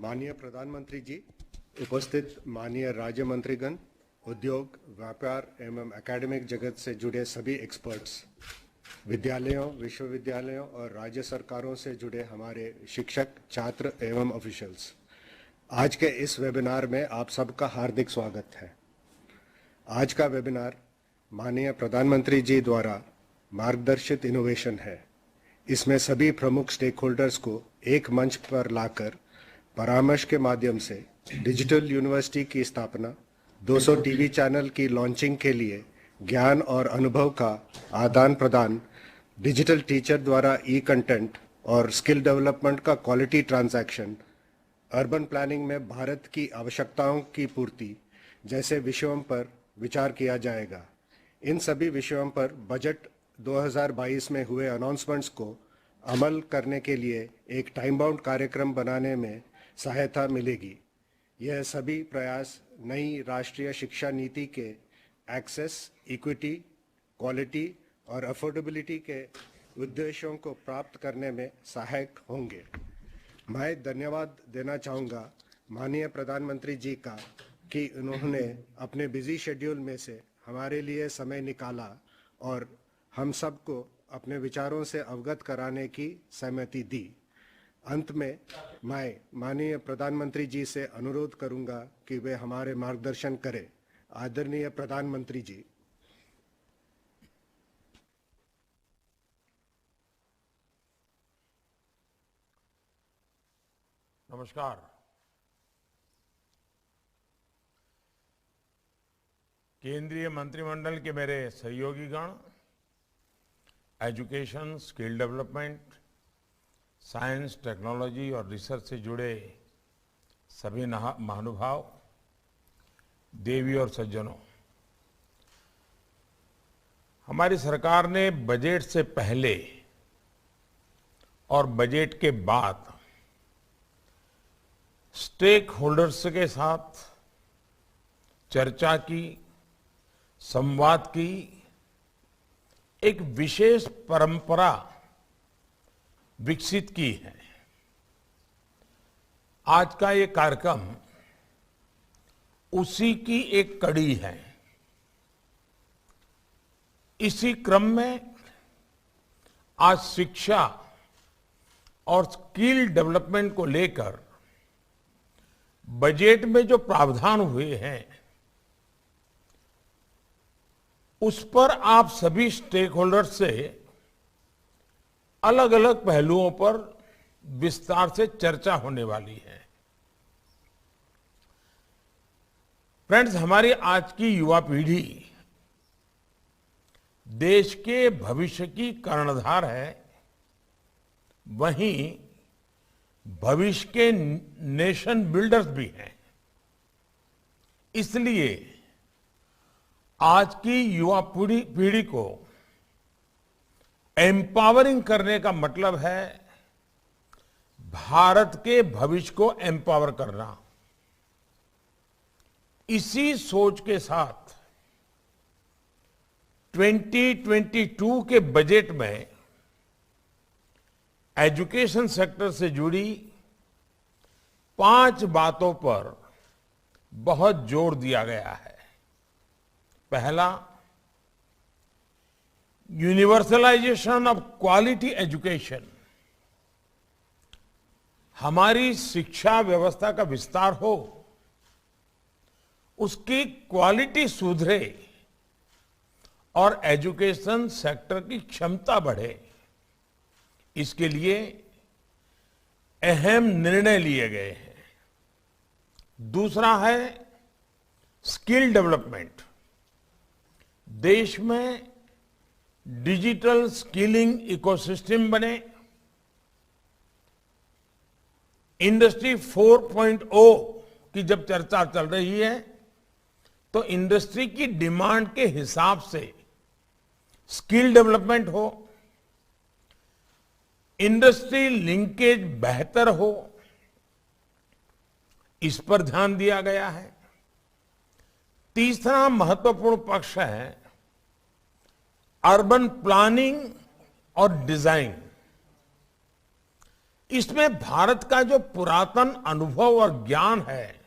माननीय प्रधानमंत्री जी, उपस्थित माननीय राज्य मंत्रीगण, उद्योग, व्यापार एवं एकेडमिक जगत से जुड़े सभी एक्सपर्ट्स, विद्यालयों, विश्वविद्यालयों और राज्य सरकारों से जुड़े हमारे शिक्षक, छात्र एवं ऑफिशियल्स, आज के इस वेबिनार में आप सबका हार्दिक स्वागत है। आज का वेबिनार माननीय प्रधानमंत्री जी द्वारा मार्गदर्शित इनोवेशन है। इसमें सभी प्रमुख स्टेक होल्डर्स को एक मंच पर लाकर परामर्श के माध्यम से डिजिटल यूनिवर्सिटी की स्थापना, 200 टीवी चैनल की लॉन्चिंग के लिए ज्ञान और अनुभव का आदान प्रदान, डिजिटल टीचर द्वारा ई कंटेंट और स्किल डेवलपमेंट का क्वालिटी ट्रांजैक्शन, अर्बन प्लानिंग में भारत की आवश्यकताओं की पूर्ति जैसे विषयों पर विचार किया जाएगा। इन सभी विषयों पर बजट 2022 में हुए अनाउंसमेंट्स को अमल करने के लिए एक टाइम बाउंड कार्यक्रम बनाने में सहायता मिलेगी। यह सभी प्रयास नई राष्ट्रीय शिक्षा नीति के एक्सेस, इक्विटी, क्वालिटी और अफोर्डेबिलिटी के उद्देश्यों को प्राप्त करने में सहायक होंगे। मैं धन्यवाद देना चाहूँगा माननीय प्रधानमंत्री जी का कि उन्होंने अपने बिजी शेड्यूल में से हमारे लिए समय निकाला और हम सबको अपने विचारों से अवगत कराने की सहमति दी। अंत में मैं माननीय प्रधानमंत्री जी से अनुरोध करूंगा कि वे हमारे मार्गदर्शन करें। आदरणीय प्रधानमंत्री जी। नमस्कार। केंद्रीय मंत्रिमंडल के मेरे सहयोगीगण, education, skill development, science, technology और रिसर्च से जुड़े सभी महानुभाव, देवी और सज्जनों, हमारी सरकार ने बजट से पहले और बजट के बाद स्टेक होल्डर्स के साथ चर्चा की, संवाद की, एक विशेष परंपरा विकसित की है। आज का ये कार्यक्रम उसी की एक कड़ी है। इसी क्रम में आज शिक्षा और स्किल डेवलपमेंट को लेकर बजट में जो प्रावधान हुए हैं उस पर आप सभी स्टेक होल्डर्स से अलग अलग पहलुओं पर विस्तार से चर्चा होने वाली है। फ्रेंड्स, हमारी आज की युवा पीढ़ी देश के भविष्य की कर्णधार है, वहीं भविष्य के नेशन बिल्डर्स भी हैं। इसलिए आज की युवा पीढ़ी को एम्पावरिंग करने का मतलब है भारत के भविष्य को एम्पावर करना। इसी सोच के साथ 2022 के बजट में एजुकेशन सेक्टर से जुड़ी 5 बातों पर बहुत जोर दिया गया है। पहला, यूनिवर्सलाइजेशन ऑफ क्वालिटी एजुकेशन। हमारी शिक्षा व्यवस्था का विस्तार हो, उसकी क्वालिटी सुधरे और एजुकेशन सेक्टर की क्षमता बढ़े, इसके लिए अहम निर्णय लिए गए हैं। दूसरा है स्किल डेवलपमेंट। देश में डिजिटल स्किलिंग इकोसिस्टम बने, इंडस्ट्री 4.0 की जब चर्चा चल रही है तो इंडस्ट्री की डिमांड के हिसाब से स्किल डेवलपमेंट हो, इंडस्ट्री लिंकेज बेहतर हो, इस पर ध्यान दिया गया है। तीसरा महत्वपूर्ण पक्ष है अर्बन प्लानिंग और डिजाइन। इसमें भारत का जो पुरातन अनुभव और ज्ञान है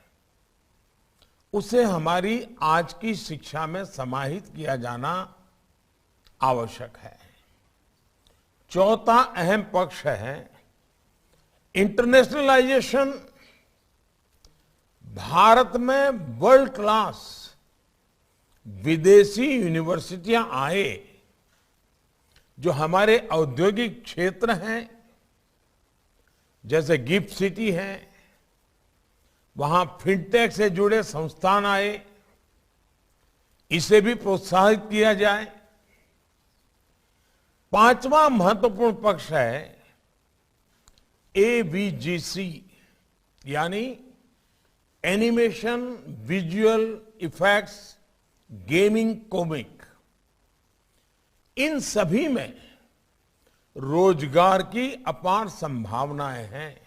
उसे हमारी आज की शिक्षा में समाहित किया जाना आवश्यक है। चौथा अहम पक्ष है इंटरनेशनलाइजेशन। भारत में वर्ल्ड क्लास विदेशी यूनिवर्सिटियां आए जो हमारे औद्योगिक क्षेत्र हैं, जैसे गिफ्ट सिटी है, वहां फिनटेक से जुड़े संस्थान आए, इसे भी प्रोत्साहित किया जाए। पांचवा महत्वपूर्ण पक्ष है एवीजीसी यानी animation, visual effects, gaming, comic. इन सभी में रोजगार की अपार संभावनाएं हैं।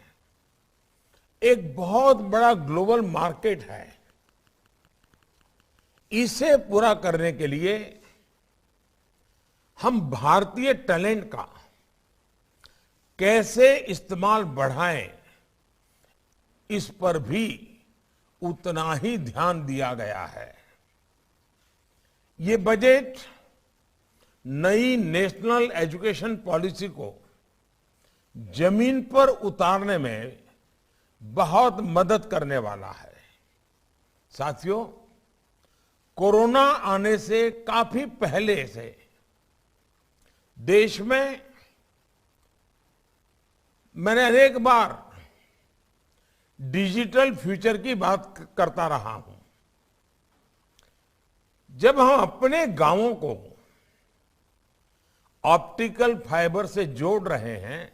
एक बहुत बड़ा ग्लोबल मार्केट है। इसे पूरा करने के लिए हम भारतीय टैलेंट का कैसे इस्तेमाल बढ़ाएं, इस पर भी उतना ही ध्यान दिया गया है। ये बजट नई नेशनल एजुकेशन पॉलिसी को जमीन पर उतारने में बहुत मदद करने वाला है। साथियों, कोरोना आने से काफी पहले से देश में मैंने अनेक बार डिजिटल फ्यूचर की बात करता रहा हूं। जब हम अपने गांवों को ऑप्टिकल फाइबर से जोड़ रहे हैं,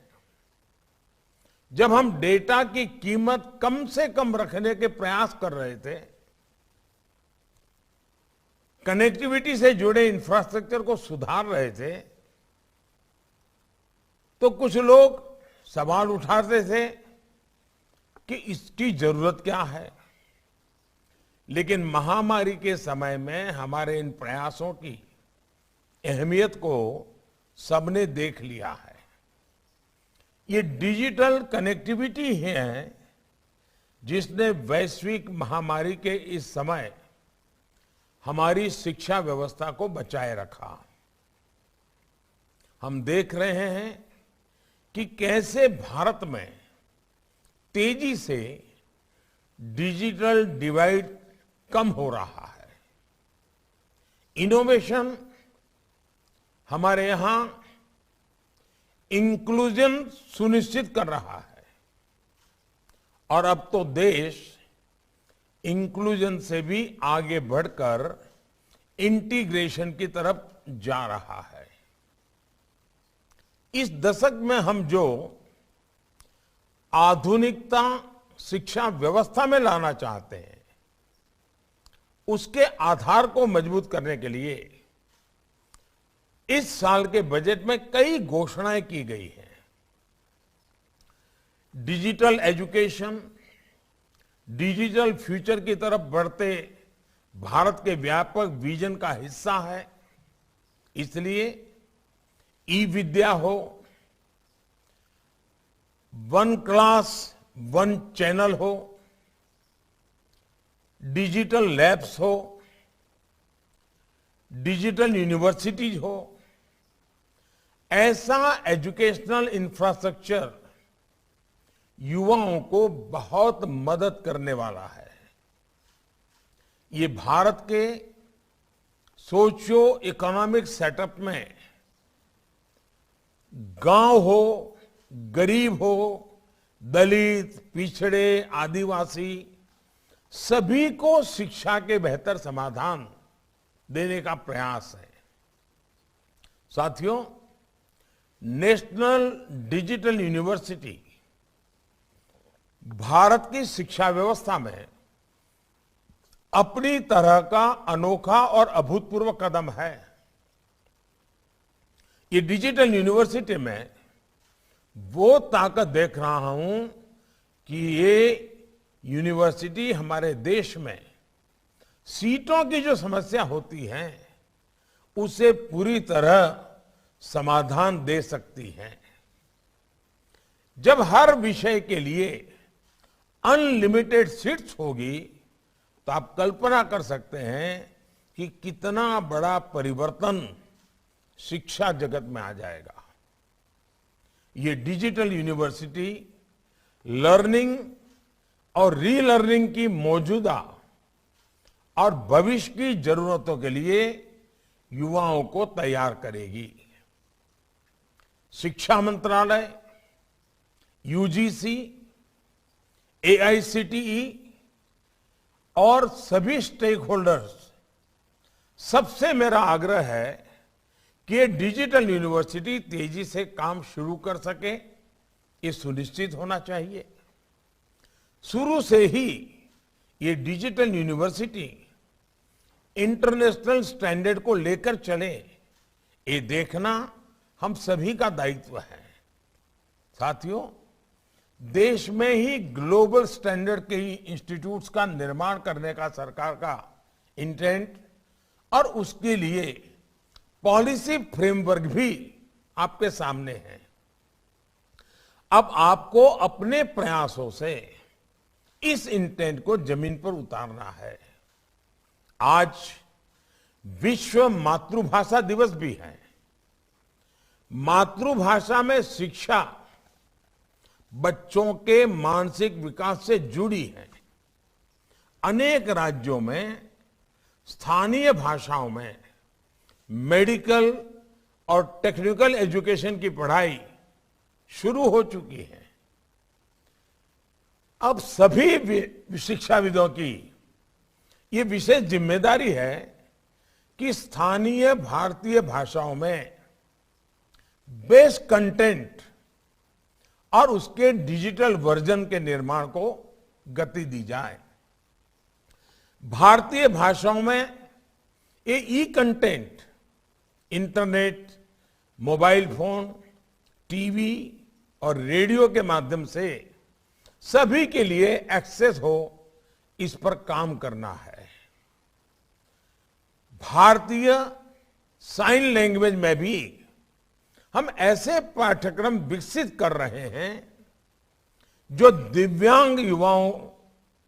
जब हम डेटा की कीमत कम से कम रखने के प्रयास कर रहे थे, कनेक्टिविटी से जुड़े इंफ्रास्ट्रक्चर को सुधार रहे थे, तो कुछ लोग सवाल उठाते थे कि इसकी जरूरत क्या है। लेकिन महामारी के समय में हमारे इन प्रयासों की अहमियत को सबने देख लिया है। ये डिजिटल कनेक्टिविटी है जिसने वैश्विक महामारी के इस समय हमारी शिक्षा व्यवस्था को बचाए रखा। हम देख रहे हैं कि कैसे भारत में तेजी से डिजिटल डिवाइड कम हो रहा है। इनोवेशन हमारे यहां इंक्लूजन सुनिश्चित कर रहा है और अब तो देश इंक्लूजन से भी आगे बढ़कर इंटीग्रेशन की तरफ जा रहा है। इस दशक में हम जो आधुनिकता शिक्षा व्यवस्था में लाना चाहते हैं, उसके आधार को मजबूत करने के लिए इस साल के बजट में कई घोषणाएं की गई हैं। डिजिटल एजुकेशन, डिजिटल फ्यूचर की तरफ बढ़ते भारत के व्यापक विजन का हिस्सा है। इसलिए ई विद्या हो, वन क्लास वन चैनल हो, डिजिटल लैब्स हो, डिजिटल यूनिवर्सिटीज हो, ऐसा एजुकेशनल इंफ्रास्ट्रक्चर युवाओं को बहुत मदद करने वाला है। ये भारत के सोशियो इकोनॉमिक सेटअप में गांव हो, गरीब हो, दलित, पिछड़े, आदिवासी, सभी को शिक्षा के बेहतर समाधान देने का प्रयास है। साथियों, नेशनल डिजिटल यूनिवर्सिटी भारत की शिक्षा व्यवस्था में अपनी तरह का अनोखा और अभूतपूर्व कदम है। ये डिजिटल यूनिवर्सिटी में वो ताकत देख रहा हूं कि ये यूनिवर्सिटी हमारे देश में सीटों की जो समस्या होती है उसे पूरी तरह समाधान दे सकती है। जब हर विषय के लिए अनलिमिटेड सीट्स होगी तो आप कल्पना कर सकते हैं कि कितना बड़ा परिवर्तन शिक्षा जगत में आ जाएगा। ये डिजिटल यूनिवर्सिटी लर्निंग और रीलर्निंग की मौजूदा और भविष्य की जरूरतों के लिए युवाओं को तैयार करेगी। शिक्षा मंत्रालय, यूजीसी, एआईसीटीई और सभी स्टेक होल्डर्स, सबसे मेरा आग्रह है कि ये डिजिटल यूनिवर्सिटी तेजी से काम शुरू कर सके, ये सुनिश्चित होना चाहिए। शुरू से ही ये डिजिटल यूनिवर्सिटी इंटरनेशनल स्टैंडर्ड को लेकर चले, ये देखना हम सभी का दायित्व है। साथियों, देश में ही ग्लोबल स्टैंडर्ड के इंस्टीट्यूट्स का निर्माण करने का सरकार का इंटेंट और उसके लिए पॉलिसी फ्रेमवर्क भी आपके सामने है। अब आपको अपने प्रयासों से इस इंटेंट को जमीन पर उतारना है। आज विश्व मातृभाषा दिवस भी है। मातृभाषा में शिक्षा बच्चों के मानसिक विकास से जुड़ी है। अनेक राज्यों में स्थानीय भाषाओं में मेडिकल और टेक्निकल एजुकेशन की पढ़ाई शुरू हो चुकी है। अब सभी शिक्षाविदों की ये विशेष जिम्मेदारी है कि स्थानीय भारतीय भाषाओं में बेस्ट कंटेंट और उसके डिजिटल वर्जन के निर्माण को गति दी जाए। भारतीय भाषाओं में ये e content internet, mobile phone, TV और रेडियो के माध्यम से सभी के लिए एक्सेस हो, इस पर काम करना है। भारतीय साइन लैंग्वेज में भी हम ऐसे पाठ्यक्रम विकसित कर रहे हैं जो दिव्यांग युवाओं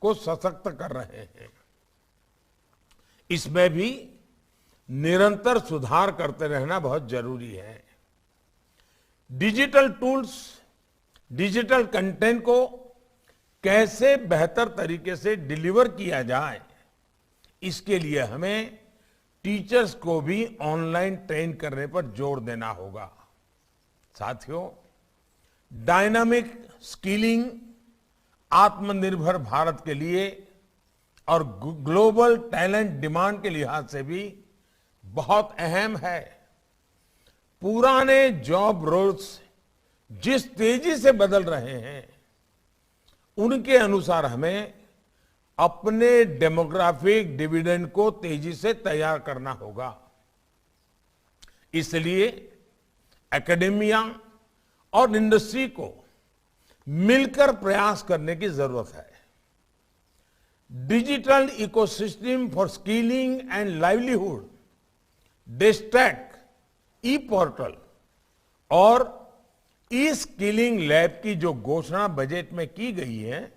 को सशक्त कर रहे हैं। इसमें भी निरंतर सुधार करते रहना बहुत जरूरी है। डिजिटल टूल्स, डिजिटल कंटेंट को कैसे बेहतर तरीके से डिलीवर किया जाए, इसके लिए हमें टीचर्स को भी ऑनलाइन ट्रेन करने पर जोर देना होगा। साथियों, डायनामिक स्किलिंग आत्मनिर्भर भारत के लिए और ग्लोबल टैलेंट डिमांड के लिहाज से भी बहुत अहम है। पुराने जॉब रोल्स जिस तेजी से बदल रहे हैं, उनके अनुसार हमें अपने डेमोग्राफिक डिविडेंड को तेजी से तैयार करना होगा। इसलिए एकेडेमिया और इंडस्ट्री को मिलकर प्रयास करने की जरूरत है। Digital ecosystem for skilling and livelihood, DESH Stack, e portal और ई स्किलिंग लैब की जो घोषणा बजट में की गई है,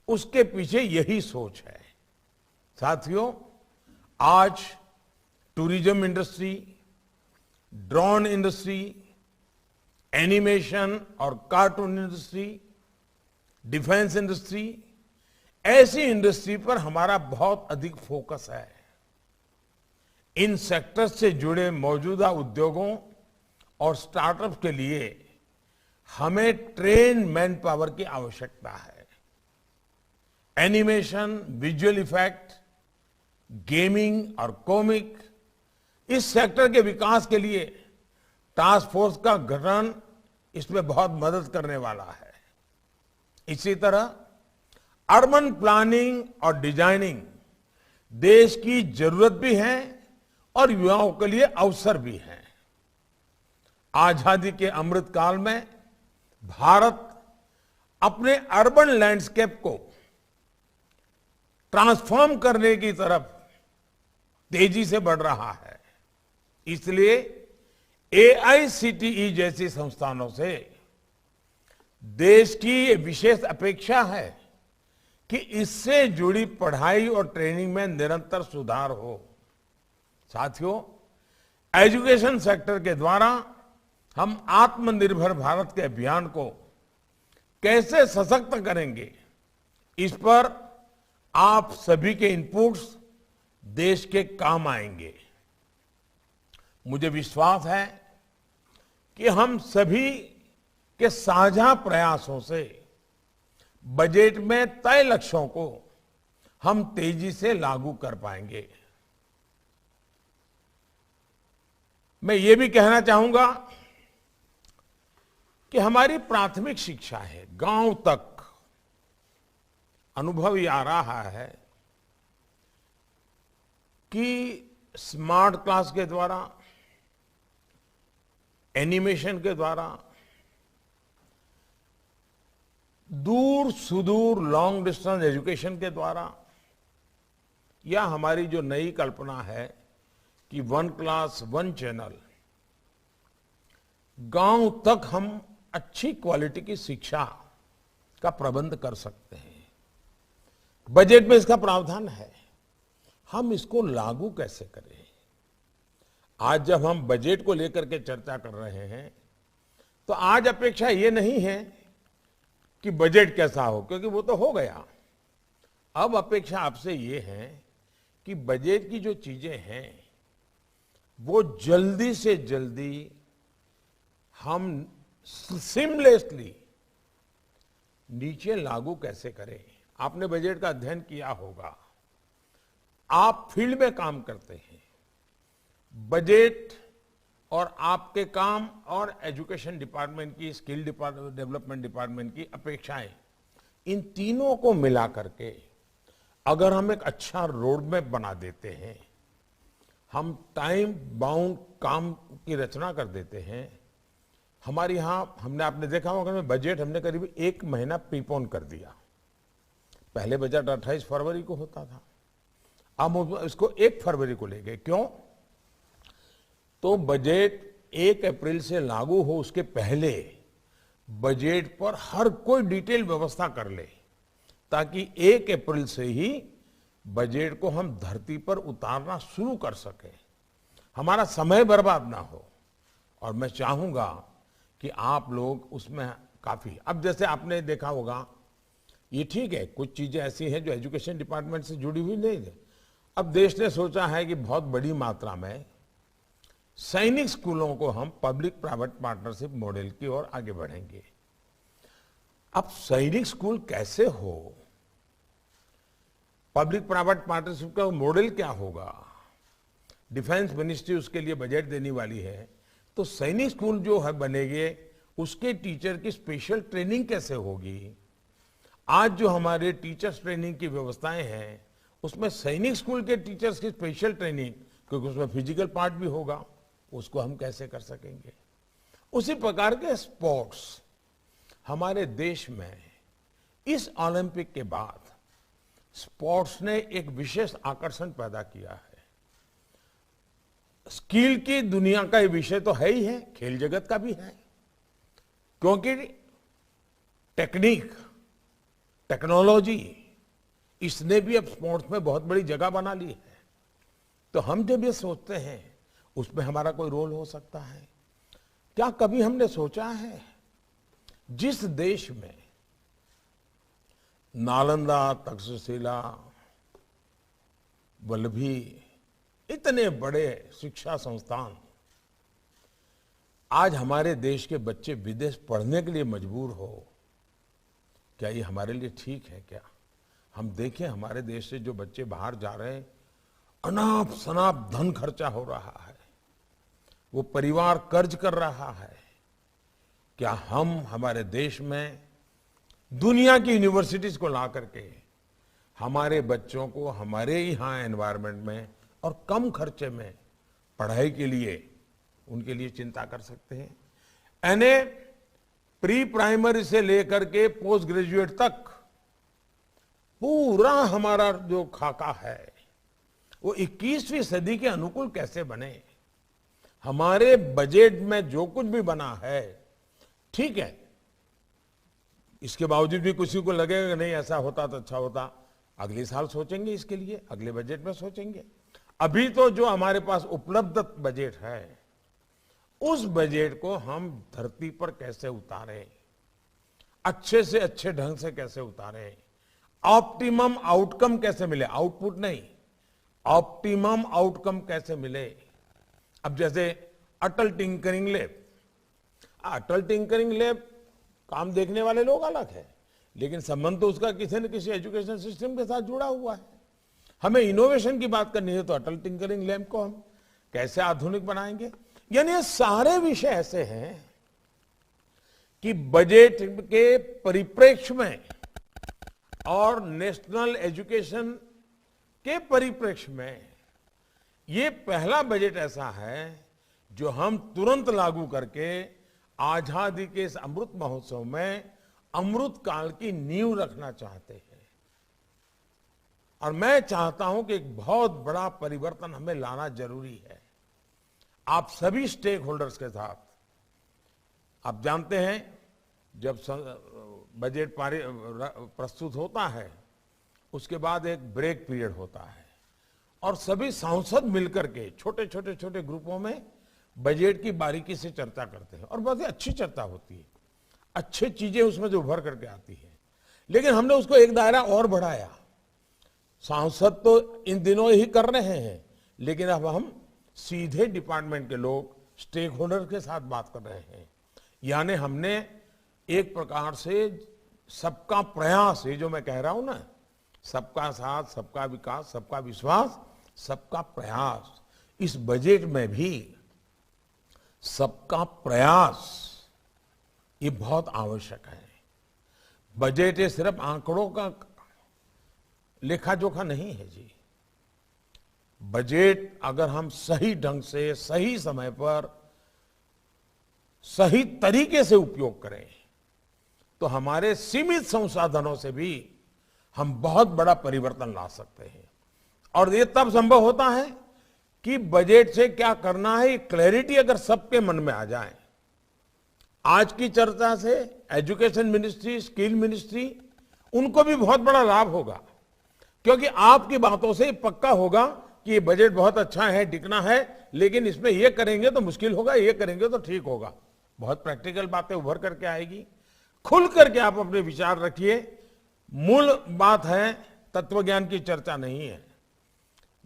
उसके पीछे यही सोच है। साथियों, आज tourism industry, drone industry, animation और कार्टून इंडस्ट्री, डिफेंस इंडस्ट्री, ऐसी इंडस्ट्री पर हमारा बहुत अधिक फोकस है। इन सेक्टर्स से जुड़े मौजूदा उद्योगों और स्टार्टअप के लिए हमें ट्रेन मैन पावर की आवश्यकता है। एनिमेशन, विजुअल इफेक्ट, गेमिंग और कॉमिक, इस सेक्टर के विकास के लिए टास्क फोर्स का गठन इसमें बहुत मदद करने वाला है। इसी तरह अर्बन प्लानिंग और डिजाइनिंग देश की जरूरत भी है और युवाओं के लिए अवसर भी है। आजादी के अमृत काल में भारत अपने अर्बन लैंडस्केप को ट्रांसफॉर्म करने की तरफ तेजी से बढ़ रहा है। इसलिए एआईसीटीई जैसी संस्थानों से देश की ये विशेष अपेक्षा है कि इससे जुड़ी पढ़ाई और ट्रेनिंग में निरंतर सुधार हो। साथियों, एजुकेशन सेक्टर के द्वारा हम आत्मनिर्भर भारत के अभियान को कैसे सशक्त करेंगे, इस पर आप सभी के इनपुट्स देश के काम आएंगे। मुझे विश्वास है कि हम सभी के साझा प्रयासों से बजट में तय लक्ष्यों को हम तेजी से लागू कर पाएंगे। मैं ये भी कहना चाहूंगा कि हमारी प्राथमिक शिक्षा है, गांव तक अनुभव ये आ रहा है कि स्मार्ट क्लास के द्वारा, एनिमेशन के द्वारा, दूर सुदूर लॉन्ग डिस्टेंस एजुकेशन के द्वारा, या हमारी जो नई कल्पना है कि 1 क्लास 1 चैनल, गांव तक हम अच्छी क्वालिटी की शिक्षा का प्रबंध कर सकते हैं। बजट में इसका प्रावधान है, हम इसको लागू कैसे करें। आज जब हम बजट को लेकर के चर्चा कर रहे हैं तो आज अपेक्षा ये नहीं है कि बजट कैसा हो, क्योंकि वो तो हो गया। अब अपेक्षा आपसे ये है कि बजट की जो चीजें हैं वो जल्दी से जल्दी हम सीमलेसली नीचे लागू कैसे करें। आपने बजट का अध्ययन किया होगा, आप फील्ड में काम करते हैं। बजट और आपके काम और एजुकेशन डिपार्टमेंट की, स्किल डेवलपमेंट डिपार्टमेंट की अपेक्षाएं, इन तीनों को मिला करके अगर हम एक अच्छा रोड मैप बना देते हैं, हम टाइम बाउंड काम की रचना कर देते हैं। हमारे यहां आपने देखा होगा, बजट हमने करीब 1 महीना प्रीपोन कर दिया। पहले बजट 28 फरवरी को होता था, अब इसको 1 फरवरी को ले गए। क्यों? तो बजट 1 अप्रैल से लागू हो उसके पहले बजट पर हर कोई डिटेल व्यवस्था कर ले, ताकि 1 अप्रैल से ही बजट को हम धरती पर उतारना शुरू कर सके, हमारा समय बर्बाद ना हो। और मैं चाहूंगा कि आप लोग उसमें काफी, अब जैसे आपने देखा होगा, ये ठीक है, कुछ चीजें ऐसी हैं जो एजुकेशन डिपार्टमेंट से जुड़ी हुई नहीं है। अब देश ने सोचा है कि बहुत बड़ी मात्रा में सैनिक स्कूलों को हम पब्लिक प्राइवेट पार्टनरशिप मॉडल की ओर आगे बढ़ेंगे। अब सैनिक स्कूल कैसे हो, पब्लिक प्राइवेट पार्टनरशिप का मॉडल क्या होगा, डिफेंस मिनिस्ट्री उसके लिए बजट देने वाली है। तो सैनिक स्कूल जो है बनेंगे, उसके टीचर की स्पेशल ट्रेनिंग कैसे होगी। आज जो हमारे टीचर्स ट्रेनिंग की व्यवस्थाएं हैं, उसमें सैनिक स्कूल के टीचर्स की स्पेशल ट्रेनिंग, क्योंकि उसमें फिजिकल पार्ट भी होगा, उसको हम कैसे कर सकेंगे। उसी प्रकार के स्पोर्ट्स हमारे देश में इस ओलंपिक के बाद स्पोर्ट्स ने एक विशेष आकर्षण पैदा किया है। स्किल की दुनिया का ये विषय तो है ही है, खेल जगत का भी है, क्योंकि टेक्निक, टेक्नोलॉजी, इसने भी अब स्पोर्ट्स में बहुत बड़ी जगह बना ली है। तो हम जब ये सोचते हैं उसमें हमारा कोई रोल हो सकता है क्या? कभी हमने सोचा है जिस देश में नालंदा, तक्षशिला, वल्लभी, इतने बड़े शिक्षा संस्थान, आज हमारे देश के बच्चे विदेश पढ़ने के लिए मजबूर हो, क्या ये हमारे लिए ठीक है क्या? हम देखें हमारे देश से जो बच्चे बाहर जा रहे हैं, अनाप शनाप धन खर्चा हो रहा है, वो परिवार कर्ज कर रहा है। क्या हम हमारे देश में दुनिया की यूनिवर्सिटीज को ला करके हमारे बच्चों को हमारे यहाँ एनवायरनमेंट में और कम खर्चे में पढ़ाई के लिए उनके लिए चिंता कर सकते हैं? यानी प्री प्राइमरी से लेकर के पोस्ट ग्रेजुएट तक पूरा हमारा जो खाका है वो 21वीं सदी के अनुकूल कैसे बने। हमारे बजट में जो कुछ भी बना है, ठीक है, इसके बावजूद भी किसी को लगेगा कि नहीं ऐसा होता तो अच्छा होता, अगले साल सोचेंगे, इसके लिए अगले बजट में सोचेंगे। अभी तो जो हमारे पास उपलब्ध बजट है, उस बजट को हम धरती पर कैसे उतारें, अच्छे से अच्छे ढंग से कैसे उतारें, ऑप्टिमम आउटकम कैसे मिले, आउटपुट नहीं, ऑप्टिमम आउटकम कैसे मिले। अब जैसे अटल टिंकरिंग लैब, अटल टिंकरिंग लैब काम देखने वाले लोग अलग है, लेकिन संबंध तो उसका किसी न किसी एजुकेशन सिस्टम के साथ जुड़ा हुआ है। हमें इनोवेशन की बात करनी है तो अटल टिंकरिंग लैब को हम कैसे आधुनिक बनाएंगे। यानी ये सारे विषय ऐसे हैं कि बजट के परिप्रेक्ष्य में और नेशनल एजुकेशन के परिप्रेक्ष्य में ये पहला बजट ऐसा है जो हम तुरंत लागू करके आजादी के इस अमृत महोत्सव में अमृत काल की नींव रखना चाहते हैं। और मैं चाहता हूं कि एक बहुत बड़ा परिवर्तन हमें लाना जरूरी है, आप सभी स्टेक होल्डर्स के साथ। आप जानते हैं जब बजट प्रस्तुत होता है उसके बाद एक ब्रेक पीरियड होता है और सभी सांसद मिलकर के छोटे छोटे छोटे ग्रुपों में बजट की बारीकी से चर्चा करते हैं और बहुत ही अच्छी चर्चा होती है, अच्छी चीजें उसमें जो उभर करके आती है। लेकिन हमने उसको एक दायरा और बढ़ाया, सांसद तो इन दिनों ही कर रहे हैं, लेकिन अब हम सीधे डिपार्टमेंट के लोग स्टेक होल्डर के साथ बात कर रहे हैं। यानी हमने एक प्रकार से सबका प्रयास, ये जो मैं कह रहा हूं ना, सबका साथ, सबका विकास, सबका विश्वास, सबका प्रयास, इस बजट में भी सबका प्रयास ये बहुत आवश्यक है। बजट ये सिर्फ आंकड़ों का लेखा जोखा नहीं है जी। बजट अगर हम सही ढंग से, सही समय पर, सही तरीके से उपयोग करें तो हमारे सीमित संसाधनों से भी हम बहुत बड़ा परिवर्तन ला सकते हैं। और ये तब संभव होता है कि बजट से क्या करना है, क्लैरिटी अगर सबके मन में आ जाए। आज की चर्चा से एजुकेशन मिनिस्ट्री, स्किल मिनिस्ट्री, उनको भी बहुत बड़ा लाभ होगा, क्योंकि आपकी बातों से पक्का होगा कि ये बजट बहुत अच्छा है, टिकना है, लेकिन इसमें ये करेंगे तो मुश्किल होगा, ये करेंगे तो ठीक होगा। बहुत प्रैक्टिकल बातें उभर करके आएगी। खुल करके आप अपने विचार रखिए। मूल बात है तत्वज्ञान की चर्चा नहीं है,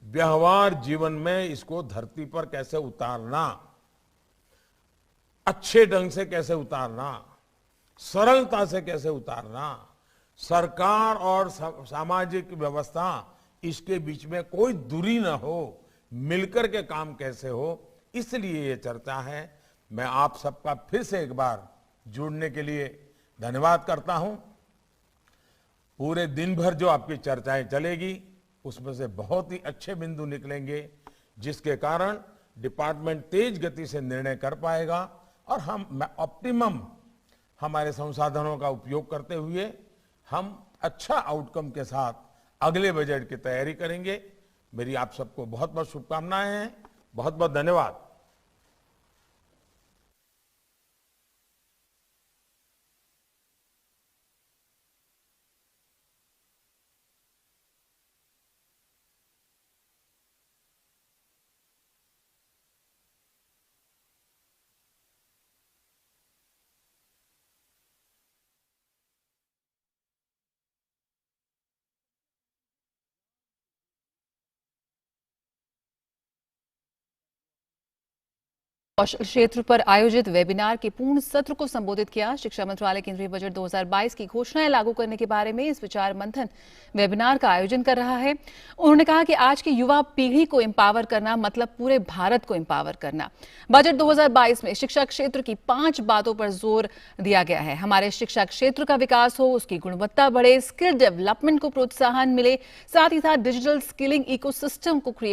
व्यवहार जीवन में इसको धरती पर कैसे उतारना, अच्छे ढंग से कैसे उतारना, सरलता से कैसे उतारना, सरकार और सामाजिक व्यवस्था इसके बीच में कोई दूरी ना हो, मिलकर के काम कैसे हो, इसलिए ये चर्चा है। मैं आप सबका फिर से एक बार जुड़ने के लिए धन्यवाद करता हूं। पूरे दिन भर जो आपकी चर्चाएं चलेगी उसमें से बहुत ही अच्छे बिंदु निकलेंगे, जिसके कारण डिपार्टमेंट तेज गति से निर्णय कर पाएगा और हम ऑप्टिमम हमारे संसाधनों का उपयोग करते हुए हम अच्छा आउटकम के साथ अगले बजट की तैयारी करेंगे। मेरी आप सबको बहुत बहुत शुभकामनाएं हैं। बहुत बहुत धन्यवाद। कौशल क्षेत्र पर आयोजित वेबिनार के पूर्ण सत्र को संबोधित किया। शिक्षा मंत्रालय केंद्रीय बजट 2022 की घोषणाएं लागू करने के बारे में इस विचार मंथन वेबिनार का आयोजन कर रहा है। उन्होंने कहा कि आज की युवा पीढ़ी को एम्पावर करना मतलब पूरे भारत को एम्पावर करना। बजट 2022 में शिक्षा क्षेत्र की 5 बातों पर जोर दिया गया है। हमारे शिक्षा क्षेत्र का विकास हो, उसकी गुणवत्ता बढ़े, स्किल डेवलपमेंट को प्रोत्साहन मिले, साथ ही साथ डिजिटल स्किलिंग इकोसिस्टम को क्रिएट